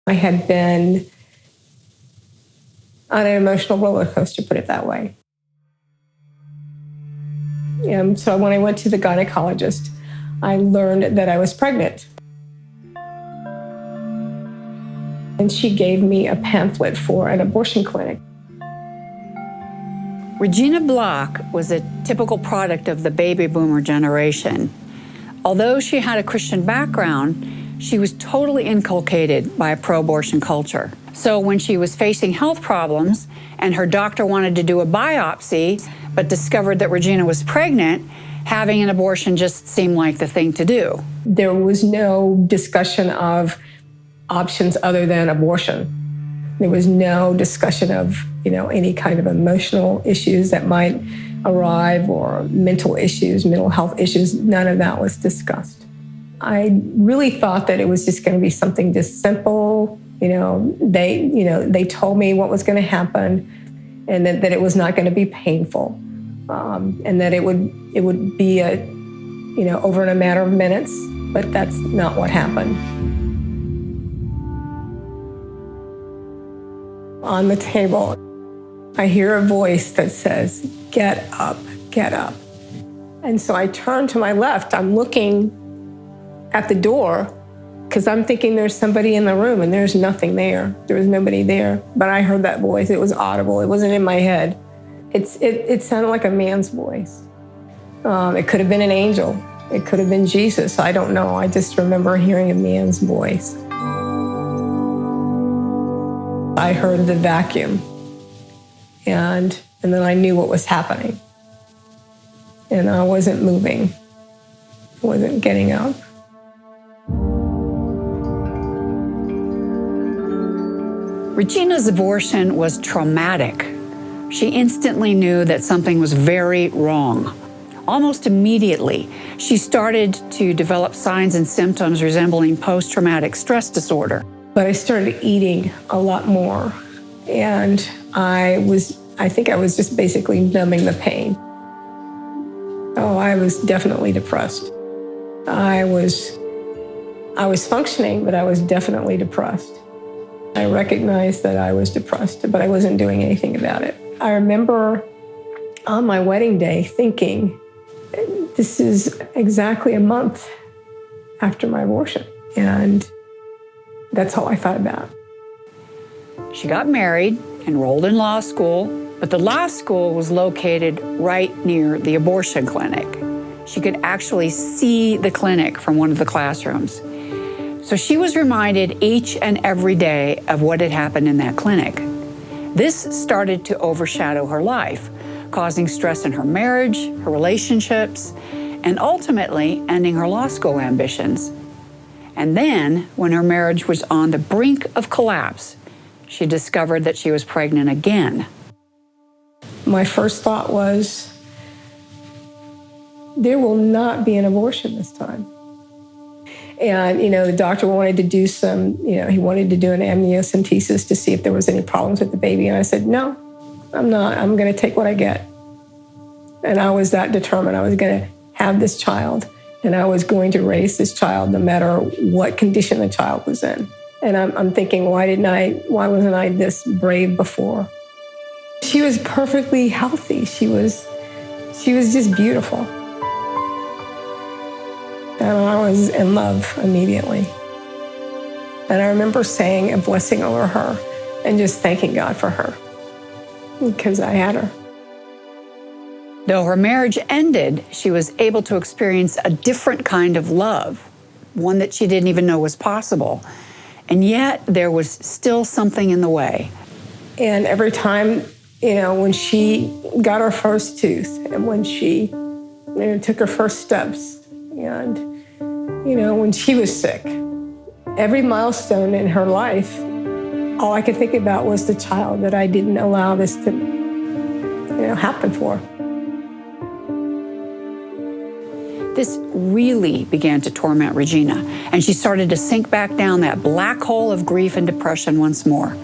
I had been on an emotional roller coaster, put it that way. So when I went to the gynecologist, I learned that I was pregnant. And she gave me a pamphlet for an abortion clinic. Regina Block was a typical product of the baby boomer generation. Although she had a Christian background, she was totally inculcated by a pro-abortion culture. So when she was facing health problems and her doctor wanted to do a biopsy, but discovered that Regina was pregnant, having an abortion just seemed like the thing to do. There was no discussion of options other than abortion. There was no discussion of, any kind of emotional issues that might arrive or mental issues, mental health issues. None of that was discussed. I really thought that it was just going to be something just simple. They told me what was going to happen, and that it was not going to be painful, and that it would be over in a matter of minutes. But that's not what happened. On the table, I hear a voice that says, "Get up, get up." And so I turn to my left. I'm looking at the door because I'm thinking there's somebody in the room, and there's nothing there. There was nobody there. But I heard that voice. It was audible. It wasn't in my head. It sounded like a man's voice. It could have been an angel. It could have been Jesus. I don't know. I just remember hearing a man's voice. I heard the vacuum, and then I knew what was happening. And I wasn't moving. I wasn't getting up. Regina's abortion was traumatic. She instantly knew that something was very wrong. Almost immediately, she started to develop signs and symptoms resembling post-traumatic stress disorder. But I started eating a lot more, and I think I was just basically numbing the pain. Oh, I was definitely depressed. I was functioning, but I was definitely depressed. I recognized that I was depressed, but I wasn't doing anything about it. I remember on my wedding day thinking, this is exactly a month after my abortion. And that's all I thought about. She got married, enrolled in law school, but the law school was located right near the abortion clinic. She could actually see the clinic from one of the classrooms. So she was reminded each and every day of what had happened in that clinic. This started to overshadow her life, causing stress in her marriage, her relationships, and ultimately ending her law school ambitions. And then, when her marriage was on the brink of collapse, she discovered that she was pregnant again. My first thought was, there will not be an abortion this time. And, the doctor wanted to do he wanted to do an amniocentesis to see if there was any problems with the baby. And I said, no, I'm not. I'm going to take what I get. And I was that determined. I was going to have this child, and I was going to raise this child no matter what condition the child was in. And I'm thinking, why wasn't I this brave before? She was perfectly healthy. She was just beautiful. And I was in love immediately. And I remember saying a blessing over her and just thanking God for her because I had her. Though her marriage ended, she was able to experience a different kind of love, one that she didn't even know was possible. And yet there was still something in the way. And every time, when she got her first tooth and when she took her first steps and, when she was sick, every milestone in her life, all I could think about was the child that I didn't allow this to, happen for. This really began to torment Regina, and she started to sink back down that black hole of grief and depression once more.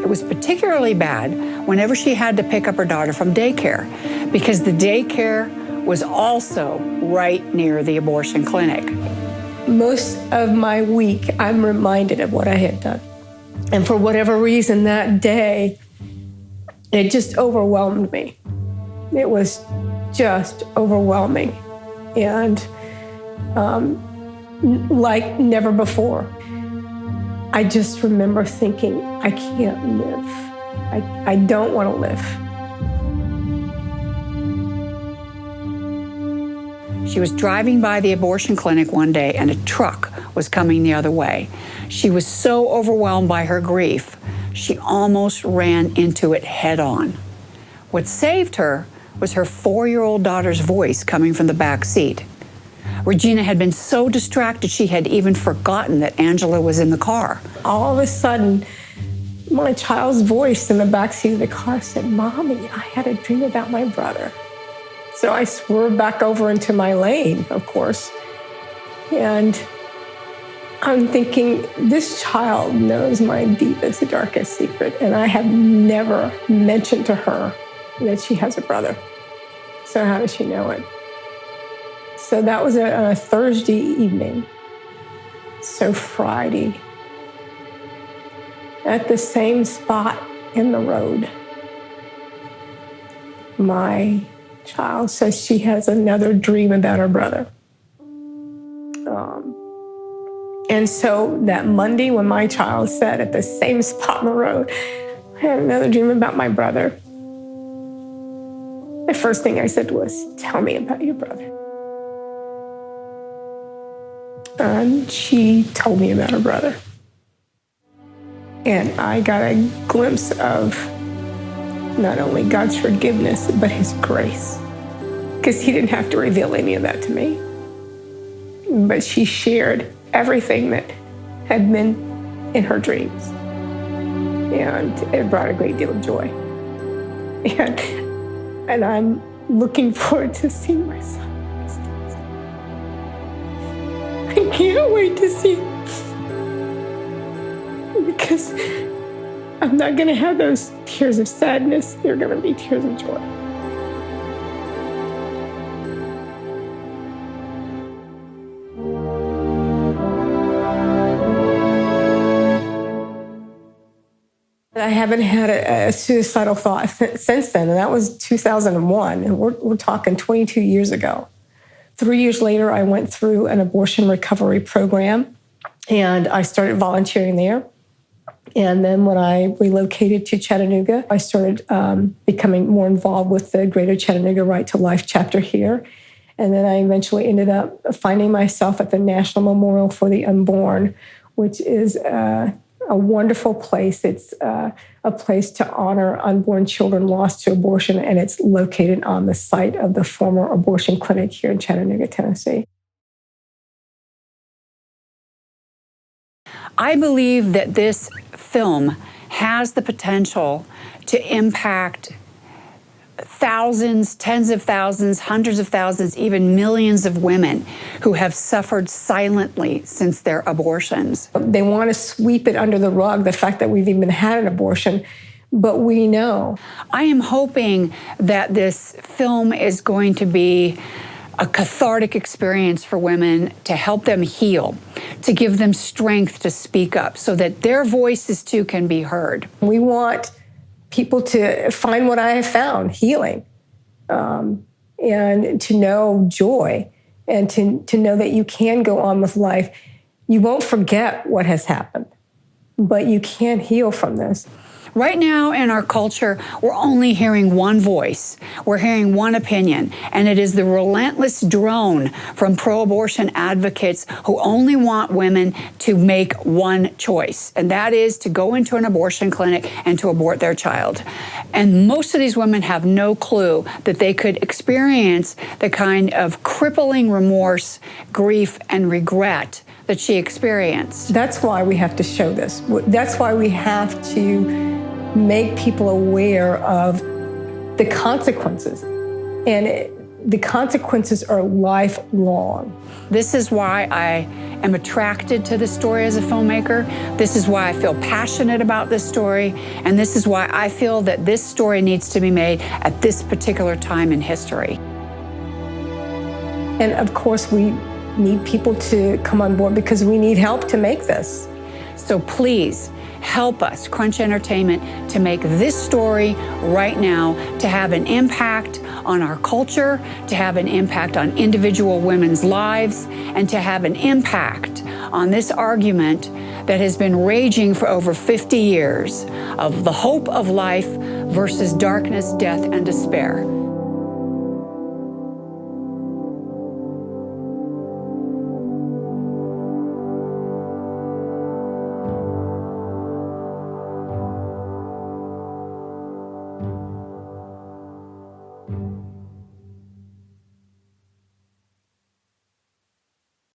It was particularly bad whenever she had to pick up her daughter from daycare, because the daycare was also right near the abortion clinic. Most of my week, I'm reminded of what I had done. And for whatever reason that day, it just overwhelmed me. It was just overwhelming. And like never before. I just remember thinking, I can't live. I don't want to live. She was driving by the abortion clinic one day and a truck was coming the other way. She was so overwhelmed by her grief, she almost ran into it head on. What saved her was her 4-year-old daughter's voice coming from the back seat. Regina had been so distracted she had even forgotten that Angela was in the car. All of a sudden, my child's voice in the backseat of the car said, "Mommy, I had a dream about my brother." So I swerved back over into my lane, of course. And I'm thinking, this child knows my deepest, darkest secret, and I have never mentioned to her that she has a brother. So how does she know it? So that was a Thursday evening. So Friday, at the same spot in the road, my child says she has another dream about her brother. And so that Monday when my child said at the same spot in the road, I had another dream about my brother, the first thing I said was, "Tell me about your brother." And she told me about her brother. And I got a glimpse of not only God's forgiveness, but his grace. Because he didn't have to reveal any of that to me. But she shared everything that had been in her dreams. And it brought a great deal of joy. And I'm looking forward to seeing my son. I can't wait to see him. Because I'm not going to have those tears of sadness. They're going to be tears of joy. I haven't had a suicidal thought since then, and that was 2001, and we're talking 22 years ago. 3 years later, I went through an abortion recovery program, and I started volunteering there. And then when I relocated to Chattanooga, I started becoming more involved with the Greater Chattanooga Right to Life chapter here. And then I eventually ended up finding myself at the National Memorial for the Unborn, which is a wonderful place. It's a place to honor unborn children lost to abortion, and it's located on the site of the former abortion clinic here in Chattanooga, Tennessee. I believe that this film has the potential to impact thousands, tens of thousands, hundreds of thousands, even millions of women who have suffered silently since their abortions. They want to sweep it under the rug, the fact that we've even had an abortion, but we know. I am hoping that this film is going to be a cathartic experience for women to help them heal, to give them strength to speak up so that their voices too can be heard. We want people to find what I have found, healing, and to know joy, and to know that you can go on with life. You won't forget what has happened, but you can heal from this. Right now in our culture, we're only hearing one voice. We're hearing one opinion, and it is the relentless drone from pro-abortion advocates who only want women to make one choice, and that is to go into an abortion clinic and to abort their child. And most of these women have no clue that they could experience the kind of crippling remorse, grief, and regret that she experienced. That's why we have to show this. That's why we have to make people aware of the consequences. And the consequences are lifelong. This is why I am attracted to this story as a filmmaker. This is why I feel passionate about this story. And this is why I feel that this story needs to be made at this particular time in history. And of course, we need people to come on board because we need help to make this. So please help us, Crunch Entertainment, to make this story right now, to have an impact on our culture, to have an impact on individual women's lives, and to have an impact on this argument that has been raging for over 50 years of the hope of life versus darkness, death, and despair.